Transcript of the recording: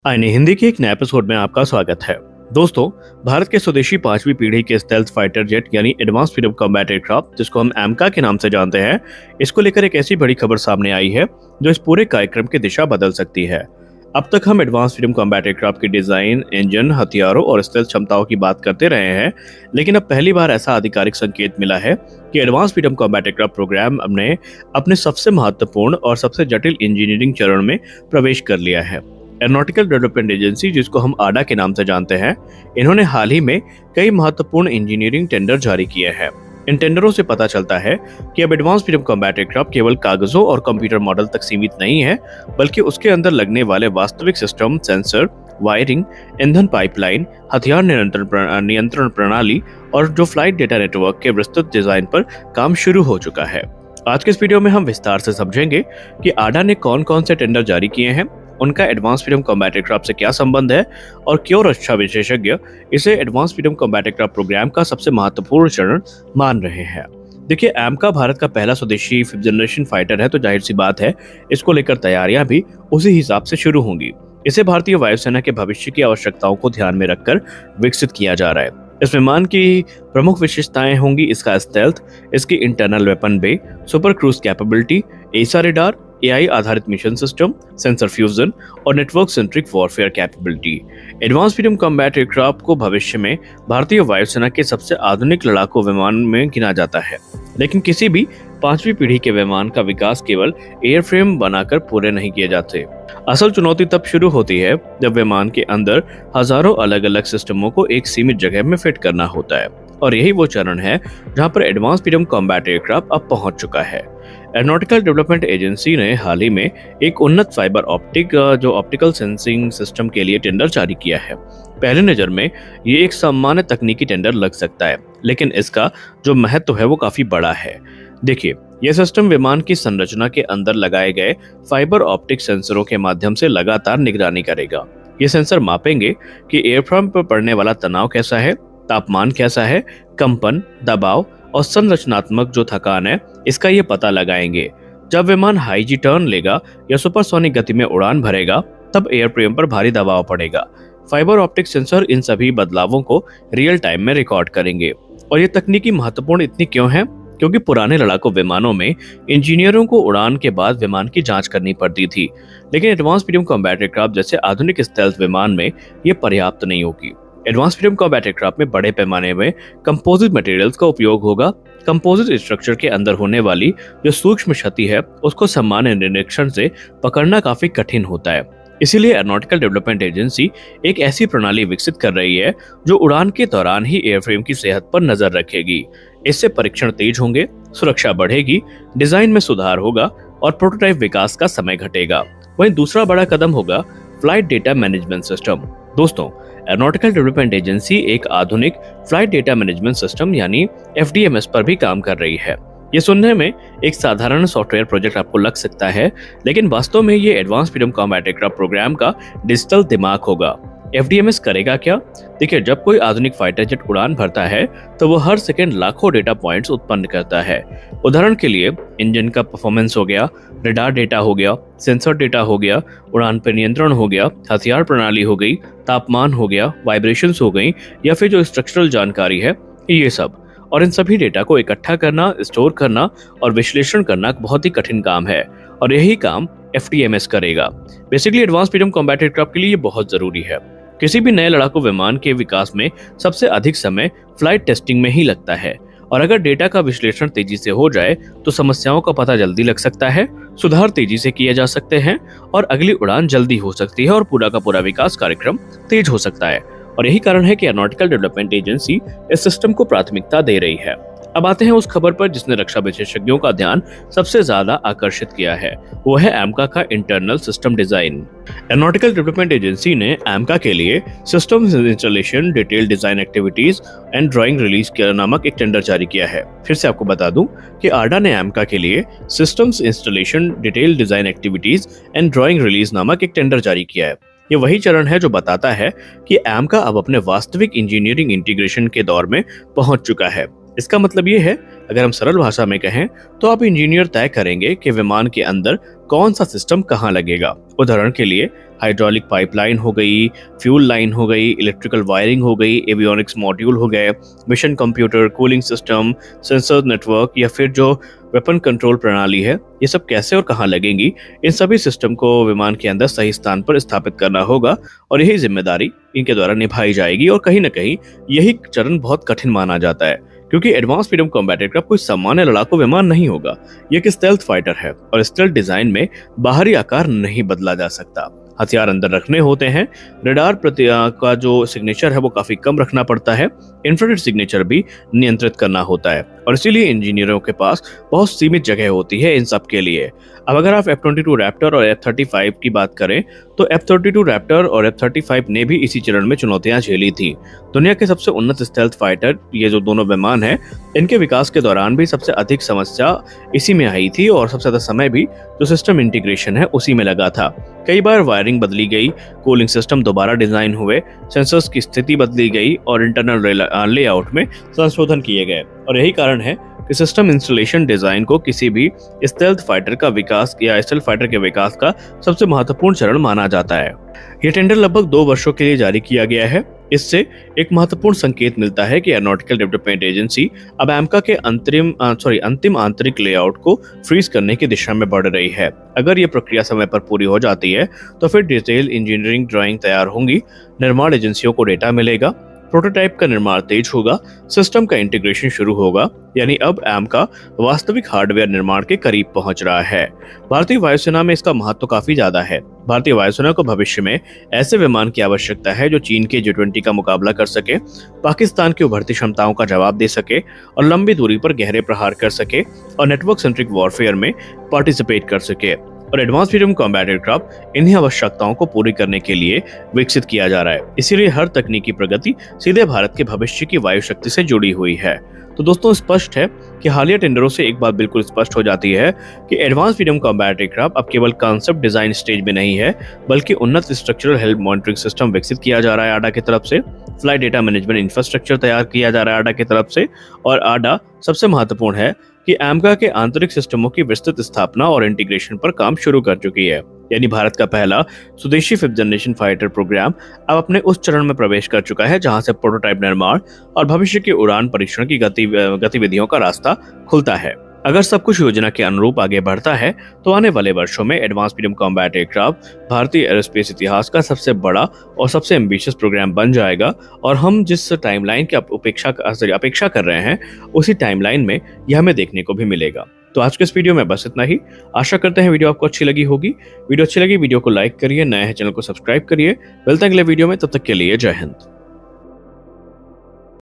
आईने हिंदी के एक नए एपिसोड में आपका स्वागत है। दोस्तों, भारत के स्वदेशी 5वीं पीढ़ी के स्टेल्थ फाइटर जेट यानी एडवांस फ्रीडम कॉम्बैट एयरक्राफ्ट, जिसको हम एमका के नाम से जानते हैं, इसको लेकर एक ऐसी बड़ी खबर सामने आई है जो इस पूरे कार्यक्रम की दिशा बदल सकती है। अब तक हम एडवांस फ्रीडम कॉम्बैट एयरक्राफ्ट की डिजाइन, इंजन, हथियारों और स्टेल्थ क्षमताओं की बात करते रहे हैं, लेकिन अब पहली बार ऐसा आधिकारिक संकेत मिला है कि advance freedom combat aircraft programme ने अपने सबसे महत्वपूर्ण और सबसे जटिल इंजीनियरिंग चरण में प्रवेश कर लिया है। एरोनॉटिकल डेवलपमेंट एजेंसी, जिसको हम आडा के नाम से जानते हैं, इन्होंने हाल ही में कई महत्वपूर्ण इंजीनियरिंग टेंडर जारी किए हैं। इन टेंडरों से पता चलता है कि अब एडवांस फ्रीडम कॉम्बैट एयरक्राफ्ट केवल कागजों और कंप्यूटर मॉडल तक सीमित नहीं है, बल्कि उसके अंदर लगने वाले वास्तविक सिस्टम, सेंसर, वायरिंग, ईंधन पाइपलाइन, हथियार नियंत्रण प्रणाली और जो फ्लाइट डेटा नेटवर्क के विस्तृत डिजाइन पर काम शुरू हो चुका है। आज के इस वीडियो में हम विस्तार से समझेंगे कि आडा ने कौन कौन से टेंडर जारी किए हैं, उनका एडवांस फ्रीडम कॉम्बैट एयरक्राफ्ट से क्या संबंध है और क्यों रक्षा विशेषज्ञ इसे advance freedom combat aircraft programme का सबसे महत्वपूर्ण चरण मान रहे हैं। देखिए, एमका भारत का पहला स्वदेशी 5th जनरेशन फाइटर है, तो जाहिर सी बात है इसको लेकर तैयारियां भी उसी हिसाब से शुरू होंगी। इसे भारतीय वायुसेना के भविष्य की आवश्यकताओं को ध्यान में रखकर विकसित किया जा रहा है। इस विमान की प्रमुख विशेषताएं होंगी इसका स्टेल्थ, इसकी इंटरनल वेपन बे, सुपर क्रूज कैपेबिलिटी, एसा रेडार, एआई आधारित मिशन सिस्टम, सेंसर फ्यूजन और network centric warfare capability. Advance freedom combat aircraft को भविष्य में भारतीय वायुसेना के सबसे आधुनिक लड़ाकू विमान में गिना जाता है, लेकिन किसी भी 5वीं पीढ़ी के विमान का विकास केवल एयरफ्रेम बनाकर पूरे नहीं किए जाते। असल चुनौती तब शुरू होती है जब विमान के अंदर हजारों अलग अलग सिस्टमों को एक सीमित जगह में फिट करना होता है, और यही वो चरण है जहां पर एडवांस फ्रीडम कॉम्बैट एयरक्राफ्ट अब पहुंच चुका है। एरोनॉटिकल डेवलपमेंट एजेंसी ने हाल ही में एक उन्नत फाइबर ऑप्टिकल सेंसिंग सिस्टम के लिए टेंडर जारी किया है। पहले नजर में ये एक सामान्य तकनीकी टेंडर लग सकता है, लेकिन इसका जो महत्व है वो काफी बड़ा है। देखिए, यह सिस्टम विमान की संरचना के अंदर लगाए गए फाइबर ऑप्टिक सेंसरों के माध्यम से लगातार निगरानी करेगा। ये सेंसर मापेंगे कि एयरफ्रेम पर पड़ने वाला तनाव कैसा है, तापमान कैसा है, कंपन, दबाव और संरचनात्मक जो थकान है, इसका ये पता लगाएंगे। जब विमान हाई जी टर्न लेगा या सुपरसोनिक गति में उड़ान भरेगा, तब एयरफ्रेम पर भारी दबाव पड़ेगा। फाइबर ऑप्टिक सेंसर इन सभी बदलावों को रियल टाइम में रिकॉर्ड करेंगे। और ये तकनीकी महत्वपूर्ण इतनी क्यों है? क्योंकि पुराने लड़ाकू विमानों में इंजीनियरों को उड़ान के बाद विमान की जांच करनी पड़ती थी, लेकिन एडवांस फ्रीडम कॉम्बैट एयरक्राफ्ट जैसे आधुनिक स्टेल्थ विमान में ये पर्याप्त नहीं होगी। एडवांस फ्रीडम कॉम्बैट एयरक्राफ्ट में बड़े पैमाने में कंपोजिट मटेरियल्स का उपयोग होगा। कंपोजिट स्ट्रक्चर के अंदर होने वाली जो सूक्ष्म क्षति है, उसको सामान्य निरीक्षण से पकड़ना काफी कठिन होता है। इसीलिए एरोनॉटिकल डेवलपमेंट एजेंसी एक ऐसी प्रणाली विकसित कर रही है जो उड़ान के दौरान ही एयरफ्रेम की सेहत पर नजर रखेगी। इससे परीक्षण तेज होंगे, सुरक्षा बढ़ेगी, डिजाइन में सुधार होगा और प्रोटोटाइप विकास का समय घटेगा। वहीं दूसरा बड़ा कदम होगा फ्लाइट डेटा मैनेजमेंट सिस्टम। दोस्तों, एरोनॉटिकल डेवलपमेंट एजेंसी एक आधुनिक फ्लाइट डेटा मैनेजमेंट सिस्टम यानी FDMS पर भी काम कर रही है। ये सुनने में एक साधारण सॉफ्टवेयर प्रोजेक्ट आपको लग सकता है, लेकिन वास्तव में ये advance freedom combat aircraft programme का डिजिटल दिमाग होगा। FDMS करेगा क्या? देखिए, जब कोई आधुनिक फाइटर जेट उड़ान भरता है तो वो हर सेकंड लाखों डेटा पॉइंट्स उत्पन्न करता है। उदाहरण के लिए इंजन का परफॉर्मेंस हो गया, रडार डेटा हो गया, सेंसर डेटा हो गया, उड़ान पर नियंत्रण हो गया, हथियार प्रणाली हो गई, तापमान हो गया, वाइब्रेशंस हो गई, या फिर जो स्ट्रक्चरल जानकारी है, ये सब। और इन सभी डेटा को इकट्ठा करना, स्टोर करना और विश्लेषण करना बहुत ही कठिन काम है, और यही काम FDMS करेगा। Basically advance freedom combat aircraft के लिए ये बहुत जरूरी है। किसी भी नए लड़ाकू विमान के विकास में सबसे अधिक समय फ्लाइट टेस्टिंग में ही लगता है, और अगर डेटा का विश्लेषण तेजी से हो जाए तो समस्याओं का पता जल्दी लग सकता है, सुधार तेजी से किए जा सकते हैं और अगली उड़ान जल्दी हो सकती है और पूरा का पूरा विकास कार्यक्रम तेज हो सकता है। और यही कारण है कि एरोनॉटिकल डेवलपमेंट एजेंसी इस सिस्टम को प्राथमिकता दे रही है। अब आते हैं उस खबर पर जिसने रक्षा विशेषज्ञों का ध्यान सबसे ज्यादा आकर्षित किया है, वो है एमका का internal system design. Aeronautical development agency ने एमका के लिए system installation, detail design activities and drawing release नामक एक टेंडर जारी किया है। फिर से आपको बता दूं कि आडा ने एमका के लिए systems installation, detail design activities and drawing release नामक एक टेंडर जारी किया है। ये वही चरण है जो बताता है कि एमका अब अपने वास्तविक इंजीनियरिंग इंटीग्रेशन के दौर में पहुंच चुका है। इसका मतलब ये है अगर हम सरल भाषा में कहें तो आप इंजीनियर तय करेंगे कि विमान के अंदर कौन सा सिस्टम कहाँ लगेगा। उदाहरण के लिए हाइड्रोलिक पाइपलाइन हो गई, फ्यूल लाइन हो गई, इलेक्ट्रिकल वायरिंग हो गई, एवियोनिक्स मॉड्यूल हो गए, mission computer, cooling system, sensor network या फिर जो वेपन कंट्रोल प्रणाली है, ये सब कैसे और कहाँ लगेंगी। इन सभी सिस्टम को विमान के अंदर सही स्थान पर स्थापित करना होगा और यही जिम्मेदारी इनके द्वारा निभाई जाएगी। और कहीं ना कहीं यही चरण बहुत कठिन माना जाता है, क्योंकि एडवांस फ्रीडम कॉम्बैट एयरक्राफ्ट कोई सामान्य लड़ाकू विमान नहीं होगा। यह एक स्टेल्थ फाइटर है और स्टेल्थ डिजाइन में बाहरी आकार नहीं बदला जा सकता। हथियार अंदर रखने होते हैं। रडार का जो सिग्नेचर है वो काफी कम रखना पड़ता है। इंफ्रारेड सिग्नेचर भी नियंत्रित करना होता है और इसीलिए इंजीनियरों के पास बहुत सीमित जगह होती है इन सब के लिए। अब अगर आप F-22 रैप्टर और F-35 की बात करें तो F-32 रैप्टर और F-35 ने भी इसी चरण में चुनौतियां झेली थी। दुनिया के सबसे उन्नत स्टेल्थ फाइटर ये जो दोनों विमान हैं, इनके विकास के दौरान भी सबसे अधिक समस्या इसी में आई थी और सबसे ज्यादा समय भी जो सिस्टम इंटीग्रेशन है उसी में लगा था। कई बार वायरिंग बदली गई, कूलिंग सिस्टम दोबारा डिजाइन हुए, सेंसर्स की स्थिति बदली गई और इंटरनल लेआउट में संशोधन किए गए। और यही कारण है कि सिस्टम इंस्टॉलेशन डिजाइन को किसी भी स्टेल्थ फाइटर का विकास या स्टेल्थ फाइटर के विकास का सबसे महत्वपूर्ण चरण माना जाता है। यह टेंडर लगभग 2 वर्षों के लिए जारी किया गया है। इससे एक महत्वपूर्ण संकेत मिलता है कि एरोनॉटिकल डेवलपमेंट एजेंसी अब AMCA के अंतिम आंतरिक लेआउट को फ्रीज करने की दिशा में बढ़ रही है। अगर ये प्रक्रिया समय पर पूरी हो जाती है तो फिर डिटेल इंजीनियरिंग ड्राइंग तैयार होंगी, निर्माण एजेंसियों को डेटा मिलेगा, प्रोटोटाइप का निर्माण तेज होगा, सिस्टम का इंटीग्रेशन शुरू होगा। यानी अब AMCA वास्तविक हार्डवेयर निर्माण के करीब पहुंच रहा है। भारतीय वायुसेना में इसका महत्व काफी ज्यादा है। भारतीय वायुसेना को भविष्य में ऐसे विमान की आवश्यकता है जो चीन के J-20 का मुकाबला कर सके, पाकिस्तान की उभरती क्षमताओं का जवाब दे सके और लंबी दूरी पर गहरे प्रहार कर सके और नेटवर्क सेंट्रिक वॉरफेयर में पार्टिसिपेट कर सके। और एडवांस फ्रीडम कॉम्बैट एयरक्राफ्ट इन्हीं आवश्यकताओं को पूरी करने के लिए विकसित किया जा रहा है। इसीलिए हर तकनीकी प्रगति सीधे भारत के भविष्य की वायु शक्ति से जुड़ी हुई है। तो दोस्तों, स्पष्ट है कि हालिया टेंडरों से एक बात बिल्कुल स्पष्ट हो जाती है कि एडवांस फ्रीडम कॉम्बैट एयरक्राफ्ट अब केवल कॉन्सेप्ट डिजाइन स्टेज में नहीं है, बल्कि उन्नत स्ट्रक्चरल हेल्थ मॉनिटरिंग सिस्टम विकसित किया जा रहा है आडा की तरफ से, फ्लाइट डेटा मैनेजमेंट इंफ्रास्ट्रक्चर तैयार किया जा रहा है आडा की तरफ से, और आडा सबसे महत्वपूर्ण है कि AMCA के आंतरिक सिस्टमों की विस्तृत स्थापना और इंटीग्रेशन पर काम शुरू कर चुकी है। यानी भारत का पहला स्वदेशी 5th जनरेशन फाइटर प्रोग्राम अब अपने उस चरण में प्रवेश कर चुका है जहां से प्रोटोटाइप निर्माण और भविष्य के उड़ान परीक्षण की गतिविधियों का रास्ता खुलता है। अगर सब कुछ योजना के अनुरूप आगे बढ़ता है तो आने वाले वर्षों में एडवांस फ्रीडम कॉम्बैट एयरक्राफ्ट भारतीय एरोस्पेस इतिहास का सबसे बड़ा और सबसे एम्बिशियस प्रोग्राम बन जाएगा और हम जिस टाइमलाइन की अपेक्षा कर रहे हैं उसी टाइमलाइन में यह हमें देखने को भी मिलेगा। तो आज के इस वीडियो में बस इतना ही। आशा करते हैं वीडियो आपको अच्छी लगी होगी। वीडियो अच्छी लगी वीडियो को लाइक करिए, नए हैं चैनल को सब्सक्राइब करिए। मिलते हैं अगले वीडियो में, तब तक के लिए जय हिंद।